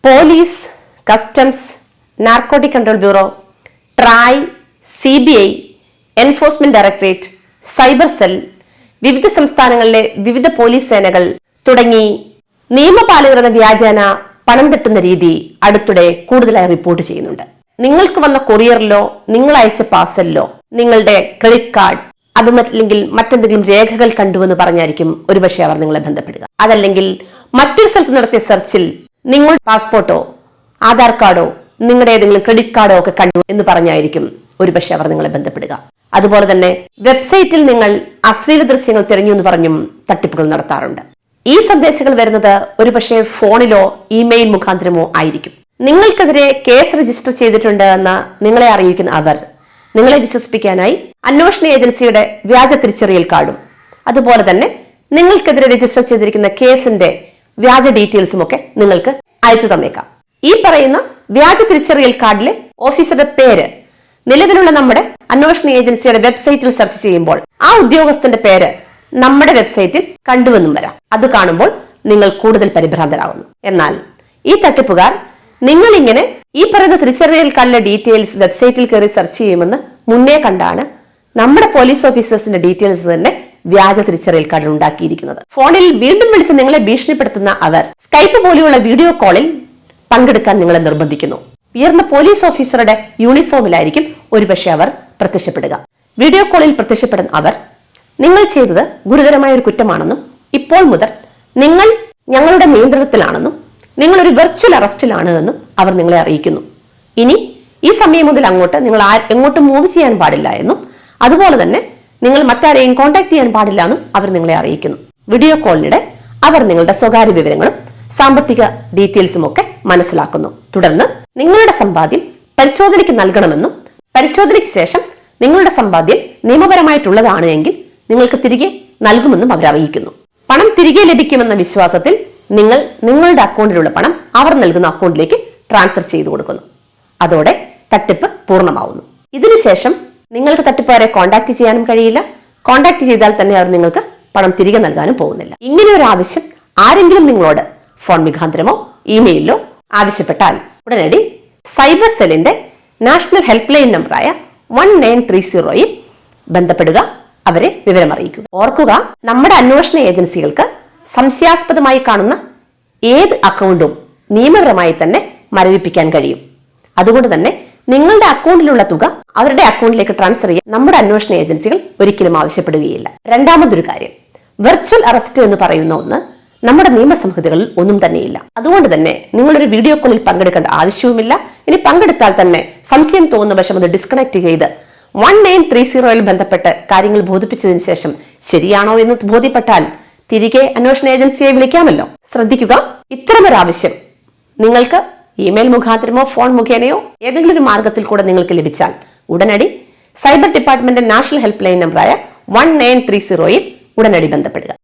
Police, customs, narcotic control bureau, TRAI, CBI, enforcement directorate, cyber cell, വിവിധ സംസ്ഥാനങ്ങളിലെ വിവിധ police സേനകൾ തുടങ്ങി നിയമപാലകർ എന്ന വ്യാജേന പണം തട്ടുന്ന രീതി അടുത്തിടെ കൂടുതലായി റിപ്പോർട്ട് ചെയ്യുന്നുണ്ട്. നിങ്ങൾക്ക് വന്ന കൊറിയറിലോ നിങ്ങൾ അയച്ച പാർസലിലോ നിങ്ങളുടെ ക്രെഡിറ്റ് കാർഡ് അതുമല്ലെങ്കിൽ മറ്റെന്തെങ്കിലും രേഖകൾ കണ്ടുവെന്ന് പറഞ്ഞായിരിക്കും ഒരുപക്ഷെ അവർ നിങ്ങളെ ബന്ധപ്പെടുക. അതല്ലെങ്കിൽ മറ്റൊരു സ്ഥലത്ത് നടത്തിയ സെർച്ചിൽ നിങ്ങൾ പാസ്പോർട്ടോ ആധാർ കാർഡോ നിങ്ങളുടെ ഏതെങ്കിലും ക്രെഡിറ്റ് കാർഡോ ഒക്കെ കണ്ടു എന്ന് പറഞ്ഞായിരിക്കും ഒരുപക്ഷെ അവർ നിങ്ങളെ ബന്ധപ്പെടുക. അതുപോലെ തന്നെ വെബ്സൈറ്റിൽ നിങ്ങൾ അശ്ലീല ദൃശ്യങ്ങൾ തിരഞ്ഞു എന്ന് പറഞ്ഞും തട്ടിപ്പുകൾ നടത്താറുണ്ട്. ഈ സന്ദേശങ്ങൾ വരുന്നത് ഒരുപക്ഷെ ഫോണിലോ ഇമെയിൽ മുഖാന്തരമോ ആയിരിക്കും. നിങ്ങൾക്കെതിരെ കേസ് രജിസ്റ്റർ ചെയ്തിട്ടുണ്ട് എന്ന് നിങ്ങളെ അറിയിക്കുന്ന അവർ നിങ്ങളെ വിശ്വസിപ്പിക്കാനായി അന്വേഷണ ഏജൻസിയുടെ വ്യാജ തിരിച്ചറിയൽ കാർഡും അതുപോലെ തന്നെ നിങ്ങൾക്കെതിരെ രജിസ്റ്റർ ചെയ്തിരിക്കുന്ന കേസിന്റെ വ്യാജ ഡീറ്റെയിൽസും ഒക്കെ നിങ്ങൾക്ക് അയച്ചു തന്നേക്കാം. ഈ പറയുന്ന വ്യാജ തിരിച്ചറിയൽ കാർഡിലെ ഓഫീസറുടെ പേര് നിലവിലുള്ള നമ്മുടെ അന്വേഷണ ഏജൻസിയുടെ വെബ്സൈറ്റിൽ സെർച്ച് ചെയ്യുമ്പോൾ ആ ഉദ്യോഗസ്ഥന്റെ പേര് നമ്മുടെ വെബ്സൈറ്റിൽ കണ്ടുവെന്നും വരാം. അത് കാണുമ്പോൾ നിങ്ങൾ കൂടുതൽ പരിഭ്രാന്തരാകുന്നു. എന്നാൽ ഈ തട്ടിപ്പുകാർ നിങ്ങൾ ഇങ്ങനെ ഈ പറയുന്ന തിരിച്ചറിയൽ കാർഡിലെ ഡീറ്റെയിൽസ് വെബ്സൈറ്റിൽ കയറി സെർച്ച് ചെയ്യുമെന്ന് മുന്നേ കണ്ടാണ് നമ്മുടെ പോലീസ് ഓഫീസേഴ്സിന്റെ ഡീറ്റെയിൽസ് തന്നെ വ്യാജ തിരിച്ചറിയൽ കാർഡ് ഉണ്ടാക്കിയിരിക്കുന്നത്. ഫോണിൽ വീണ്ടും വിളിച്ച് നിങ്ങളെ ഭീഷണിപ്പെടുത്തുന്ന അവർ സ്കൈപ്പ് പോലെയുള്ള വീഡിയോ കോളിൽ പങ്കെടുക്കാൻ നിങ്ങളെ നിർബന്ധിക്കുന്നു. ഉയർന്ന പോലീസ് ഓഫീസറുടെ യൂണിഫോമിലായിരിക്കും ഒരുപക്ഷെ അവർ പ്രത്യക്ഷപ്പെടുക. വീഡിയോ കോളിൽ പ്രത്യക്ഷപ്പെടുന്ന അവർ നിങ്ങൾ ചെയ്തത് ഗുരുതരമായ ഒരു കുറ്റമാണെന്നും ഇപ്പോൾ മുതൽ നിങ്ങൾ ഞങ്ങളുടെ നിയന്ത്രണത്തിലാണെന്നും നിങ്ങൾ ഒരു വെർച്വൽ അറസ്റ്റിലാണ് എന്നും അവർ നിങ്ങളെ അറിയിക്കുന്നു. ഇനി ഈ സമയം മുതൽ അങ്ങോട്ട് നിങ്ങൾ എങ്ങോട്ടും മൂവ് ചെയ്യാൻ പാടില്ല എന്നും അതുപോലെ തന്നെ നിങ്ങൾ മറ്റാരെയും കോൺടാക്ട് ചെയ്യാൻ പാടില്ല എന്നും അവർ നിങ്ങളെ അറിയിക്കുന്നു. വീഡിയോ കോളിനിടെ അവർ നിങ്ങളുടെ സ്വകാര്യ വിവരങ്ങളും സാമ്പത്തിക ഡീറ്റെയിൽസും ഒക്കെ മനസ്സിലാക്കുന്നു. തുടർന്ന് നിങ്ങളുടെ സമ്പാദ്യം പരിശോധനയ്ക്ക് നൽകണമെന്നും പരിശോധനയ്ക്ക് ശേഷം നിങ്ങളുടെ സമ്പാദ്യം നിയമപരമായിട്ടുള്ളതാണ് എങ്കിൽ നിങ്ങൾക്ക് തിരികെ നൽകുമെന്നും അവർ അറിയിക്കുന്നു. പണം തിരികെ ലഭിക്കുമെന്ന വിശ്വാസത്തിൽ നിങ്ങൾ നിങ്ങളുടെ അക്കൗണ്ടിലുള്ള പണം അവർ നൽകുന്ന അക്കൗണ്ടിലേക്ക് ട്രാൻസ്ഫർ ചെയ്തു കൊടുക്കുന്നു. അതോടെ തട്ടിപ്പ് പൂർണ്ണമാവുന്നു. ഇതിനുശേഷം നിങ്ങൾക്ക് തട്ടിപ്പുകാരെ കോൺടാക്ട് ചെയ്യാനും കഴിയില്ല. കോൺടാക്ട് ചെയ്താൽ തന്നെ അവർ നിങ്ങൾക്ക് പണം തിരികെ നൽകാനും പോകുന്നില്ല. ഇങ്ങനെ ഒരു ആവശ്യം ആരെങ്കിലും നിങ്ങളോട് ഫോൺ മുഖാന്തരമോ ഇമെയിലോ ആവശ്യപ്പെട്ടാൽ ഉടനടി സൈബർ സെല്ലിന്റെ നാഷണൽ ഹെൽപ്പ് ലൈൻ നമ്പറായ 1930 ബന്ധപ്പെടുക, അവരെ വിവരമറിയിക്കുക. ഓർക്കുക, നമ്മുടെ അന്വേഷണ ഏജൻസികൾക്ക് സംശയാസ്പദമായി കാണുന്ന ഏത് അക്കൗണ്ടും നിയമപരമായി തന്നെ മരവിപ്പിക്കാൻ കഴിയും. അതുകൊണ്ട് തന്നെ നിങ്ങളുടെ അക്കൗണ്ടിലുള്ള തുക അവരുടെ അക്കൗണ്ടിലേക്ക് ട്രാൻസ്ഫർ ചെയ്യാൻ നമ്മുടെ അന്വേഷണ ഏജൻസികൾ ഒരിക്കലും ആവശ്യപ്പെടുകയില്ല. രണ്ടാമതൊരു കാര്യം, വെർച്വൽ അറസ്റ്റ് എന്ന് പറയുന്ന ഒന്ന് നമ്മുടെ നിയമസംഹിതകളിൽ ഒന്നും തന്നെയില്ല. അതുകൊണ്ട് തന്നെ നിങ്ങളൊരു വീഡിയോ കോളിൽ പങ്കെടുക്കേണ്ട ആവശ്യവുമില്ല. ഇനി പങ്കെടുത്താൽ തന്നെ സംശയം തോന്നുന്ന വശം അത് ഡിസ്കണക്ട് ചെയ്ത് 1930 ബന്ധപ്പെട്ട് കാര്യങ്ങൾ ബോധിപ്പിച്ചതിന് ശേഷം ശരിയാണോ എന്ന് ബോധ്യപ്പെട്ടാൽ തിരികെ അന്വേഷണ ഏജൻസിയെ വിളിക്കാമല്ലോ. ശ്രദ്ധിക്കുക, ഇത്തരമൊരാവശ്യം നിങ്ങൾക്ക് ഇമെയിൽ മുഖാന്തരമോ ഫോൺ മുഖേനയോ ഏതെങ്കിലും ഒരു മാർഗത്തിൽ കൂടെ നിങ്ങൾക്ക് ലഭിച്ചാൽ ഉടനടി cyber department national help line നമ്പറായ 1930 ഉടനടി ബന്ധപ്പെടുക.